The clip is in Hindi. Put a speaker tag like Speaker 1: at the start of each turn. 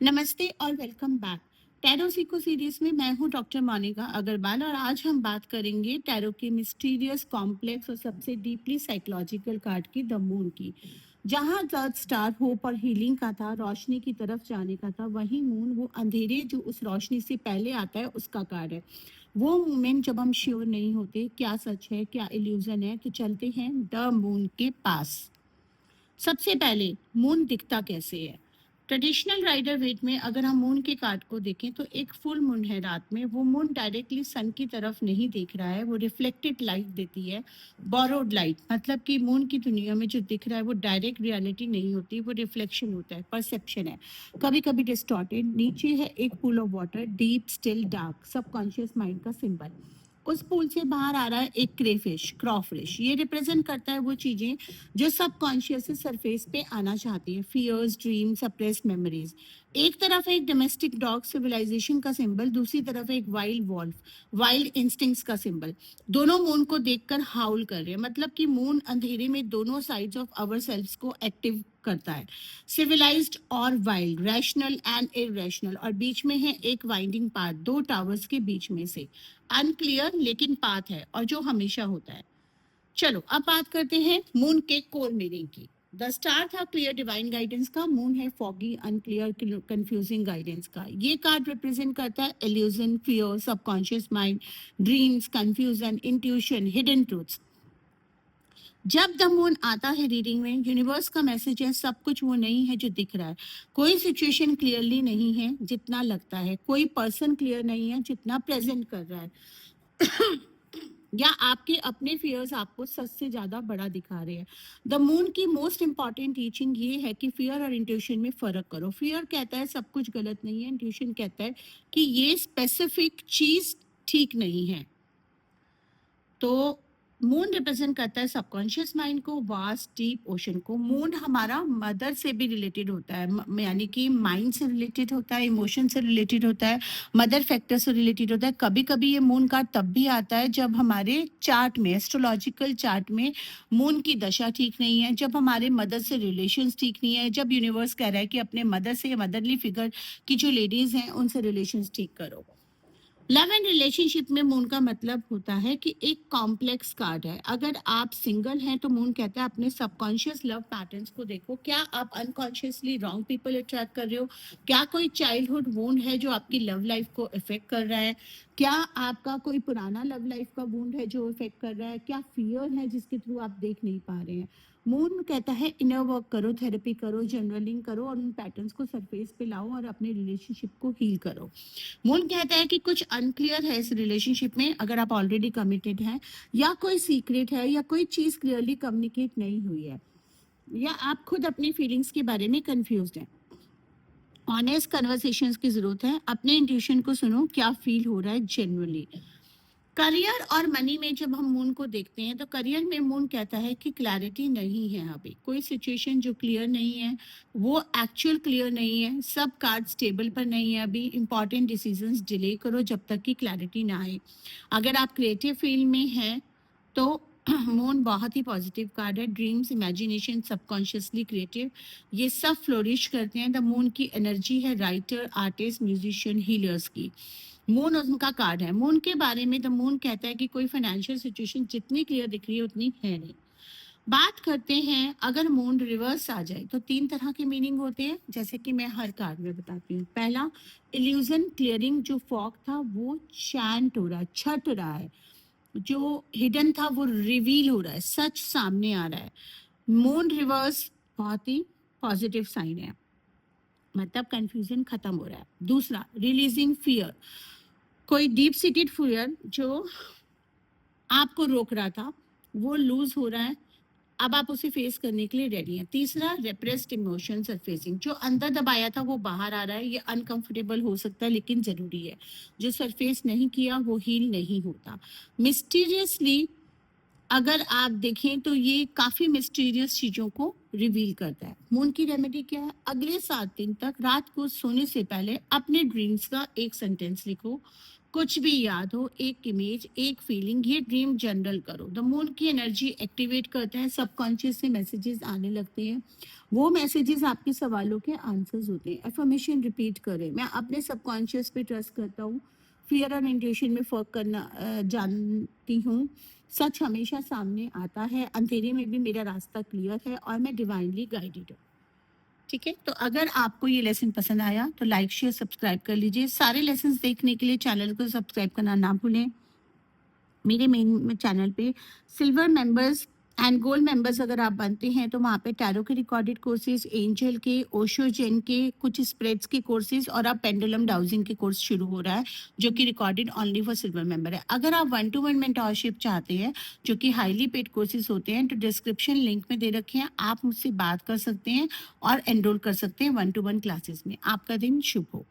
Speaker 1: नमस्ते और welcome back. Tarot Seiko series में मैं हूं डॉक्टर मोनिका अग्रवाल और आज हम बात करेंगे टैरो के मिस्टीरियस, कॉम्प्लेक्स और सबसे डीपली साइकोलॉजिकल कार्ड की, द मून की। जहां अर्थ स्टार होप और हीलिंग का था, रोशनी की तरफ जाने का था, वहीं मून वो अंधेरे जो उस रोशनी से पहले आता है उसका कार्ड है। वो मोमेंट जब हम श्योर नहीं होते क्या सच है क्या इल्यूजन है, तो चलते हैं द मून के पास। सबसे पहले मून दिखता कैसे है। ट्रेडिशनल राइडर वेट में अगर हम मून के कार्ड को देखें तो एक फुल मून है रात में। वो मून डायरेक्टली सन की तरफ नहीं देख रहा है, वो रिफ्लेक्टेड लाइट देती है, बोरोड लाइट। मतलब कि मून की दुनिया में जो दिख रहा है वो डायरेक्ट रियलिटी नहीं होती, वो रिफ्लेक्शन होता है, परसेप्शन है, कभी कभी डिस्टॉर्टेड। नीचे है एक pool of water, deep still dark, subconscious mind का सिंबल। उस पूल से बाहर आ रहा है एक क्रेफिश, क्रॉफिश। ये रिप्रेजेंट करता है वो चीजें जो सबकॉन्शियस सरफेस पे आना चाहती है, फियर्स, ड्रीम, सप्रेस मेमोरीज। एक तरफ है एक डोमेस्टिक डॉग, सिविलाइजेशन का सिंबल, दूसरी तरफ है एक वाइल्ड वॉल्फ, वाइल्ड इंस्टिंक्ट्स का सिंबल। दोनों मून को देखकर हाउल कर रहे हैं, मतलब कि मून अंधेरे में दोनों साइड्स ऑफ आवर सेल्व्स को एक्टिव करता है, सिविलाइज्ड और वाइल्ड, रैशनल एंड इरेशनल। और बीच में है एक वाइंडिंग पाथ, दो टावर्स के बीच में से, अनक्लियर लेकिन पाथ है और जो हमेशा होता है। चलो अब बात करते हैं मून के कोर मीनिंग की। द स्टार था क्लियर डिवाइन गाइडेंस का, मून है फॉगी, अनक्लियर, कंफ्यूजिंग गाइडेंस का। ये कार्ड रिप्रेजेंट करता है illusion, fear, subconscious mind, dreams, confusion, intuition, hidden truths. जब द मून आता है रीडिंग में, यूनिवर्स का मैसेज है सब कुछ वो नहीं है जो दिख रहा है। कोई सिचुएशन क्लियरली नहीं है जितना लगता है, कोई पर्सन क्लियर नहीं है जितना प्रेजेंट कर रहा है, या आपके अपने फियर्स आपको सच से ज्यादा बड़ा दिखा रहे हैं। द मून की मोस्ट इंपॉर्टेंट टीचिंग ये है कि फियर और इंट्यूशन में फर्क करो। फियर कहता है सब कुछ गलत नहीं है, इंट्यूशन कहता है कि ये स्पेसिफिक चीज ठीक नहीं है। तो मून रिप्रेजेंट करता है सबकॉन्शियस माइंड को, वास्ट डीप ओशन को। मून हमारा मदर से भी रिलेटेड होता है, यानी कि माइंड से रिलेटेड होता है, इमोशन से रिलेटेड होता है, मदर फैक्टर से रिलेटेड होता है। कभी कभी ये मून कार्ड तब भी आता है जब हमारे चार्ट में, एस्ट्रोलॉजिकल चार्ट में मून की दशा ठीक नहीं है, जब हमारे मदर से रिलेशंस ठीक नहीं है, जब यूनिवर्स कह रहा है कि अपने मदर से, मदरली फिगर की जो लेडीज हैं उनसे रिलेशंस ठीक करो। लव एंड रिलेशनशिप में मून का मतलब होता है कि एक कॉम्प्लेक्स कार्ड है। अगर आप सिंगल हैं तो मून कहता है अपने सबकॉन्शियस लव पैटर्न्स को देखो। क्या आप अनकॉन्शियसली रॉन्ग पीपल अट्रैक्ट कर रहे हो? क्या कोई चाइल्डहुड वुंड है जो आपकी लव लाइफ को इफेक्ट कर रहा है? क्या आपका कोई पुराना लव लाइफ का वुंड है जो इफेक्ट कर रहा है? क्या फियर है जिसके थ्रू आप देख नहीं पा रहे हैं? मून कहता है इनर वर्क करो, थेरेपी करो, जर्नलिंग करो और उन पैटर्न्स को सरफेस पे लाओ और अपने रिलेशनशिप को हील करो। मून कहता है कि कुछ अनक्लियर है इस रिलेशनशिप में, अगर आप ऑलरेडी कमिटेड हैं, या कोई सीक्रेट है, या कोई चीज क्लियरली कम्युनिकेट नहीं हुई है, या आप खुद अपनी फीलिंग्स के बारे में कंफ्यूज्ड हैं। ऑनेस्ट कन्वर्सेशंस की जरूरत है, अपने इंट्यूशन को सुनो, क्या फील हो रहा है जेन्युइनली। करियर और मनी में जब हम मून को देखते हैं तो करियर में मून कहता है कि क्लैरिटी नहीं है, अभी कोई सिचुएशन जो क्लियर नहीं है, वो एक्चुअल क्लियर नहीं है, सब कार्ड स्टेबल पर नहीं है, अभी इंपॉर्टेंट डिसीजंस डिले करो जब तक कि क्लैरिटी ना आए। अगर आप क्रिएटिव फील्ड में हैं तो मून बहुत ही पॉजिटिव कार्ड है। ड्रीम्स, इमेजिनेशन, सबकॉन्शियसली क्रिएटिव, ये सब फ्लोरिश करते हैं। द मून की एनर्जी है राइटर, आर्टिस्ट, म्यूजिशियन, हीलर्स की। मून उनका कार्ड है। मून के बारे में द मून कहता है कि कोई फाइनेंशियल सिचुएशन जितनी क्लियर दिख रही है उतनी है नहीं। बात करते हैं अगर मून रिवर्स आ जाए तो तीन तरह के मीनिंग होते हैं, जैसे कि मैं हर कार्ड में बताती हूँ। पहला, इल्यूजन क्लियरिंग, जो फॉग था वो चैंट हो रहा है, छट रहा है, जो हिडन था वो रिवील हो रहा है, सच सामने आ रहा है। मून रिवर्स बहुत ही पॉजिटिव साइन है, मतलब कंफ्यूजन खत्म हो रहा है। दूसरा, रिलीजिंग फियर, कोई डीप सीटेड फियर जो आपको रोक रहा था वो लूज हो रहा है, अब आप उसे फेस करने के लिए रेडी हैं। तीसरा, रेप्रेस्ड इमोशन सरफेसिंग, जो अंदर दबाया था वो बाहर आ रहा है। ये अनकंफर्टेबल हो सकता है लेकिन जरूरी है, जो सरफेस नहीं किया वो हील नहीं होता। मिस्टीरियसली अगर आप देखें तो ये काफी मिस्टीरियस चीजों को रिवील करता है। मून की रेमेडी क्या है? अगले 7 दिन तक रात को सोने से पहले अपने ड्रीम्स का एक सेंटेंस लिखो, कुछ भी याद हो, एक इमेज, एक फीलिंग, ये ड्रीम जनरल करो। द मून की एनर्जी एक्टिवेट करता है, सबकॉन्शियस से मैसेजेस आने लगते हैं। वो मैसेजेस आपके सवालों के आंसर्स होते हैं। एफर्मेशन रिपीट करें, मैं अपने सबकॉन्शियस पे ट्रस्ट करता हूँ। फियर और इंट्यूशन में फर्क करना जानती हूँ। सच हमेशा सामने आता है, अंधेरे में भी मेरा रास्ता क्लियर है और मैं डिवाइनली गाइडेड हूँ। ठीक है, तो अगर आपको ये लेसन पसंद आया तो लाइक शेयर सब्सक्राइब कर लीजिए। सारे लेसन्स देखने के लिए चैनल को सब्सक्राइब करना ना भूलें। मेरे मेन चैनल पे silver members and gold members अगर आप बनते हैं तो वहाँ पे टैरो के रिकॉर्डेड कोर्सेज, एंजल के, ओशो जेन के, कुछ स्प्रेड्स के कोर्सेज और अब पेंडुलम डाउजिंग के कोर्स शुरू हो रहा है जो कि recorded only for silver member है। अगर आप 1-to-1 मेंटरशिप चाहते हैं जो कि हाईली पेड कोर्सेज होते हैं तो डिस्क्रिप्शन लिंक में दे रखे हैं, आप मुझसे बात कर सकते हैं और एनरोल कर सकते हैं 1-to-1 क्लासेस में। आपका दिन शुभ हो।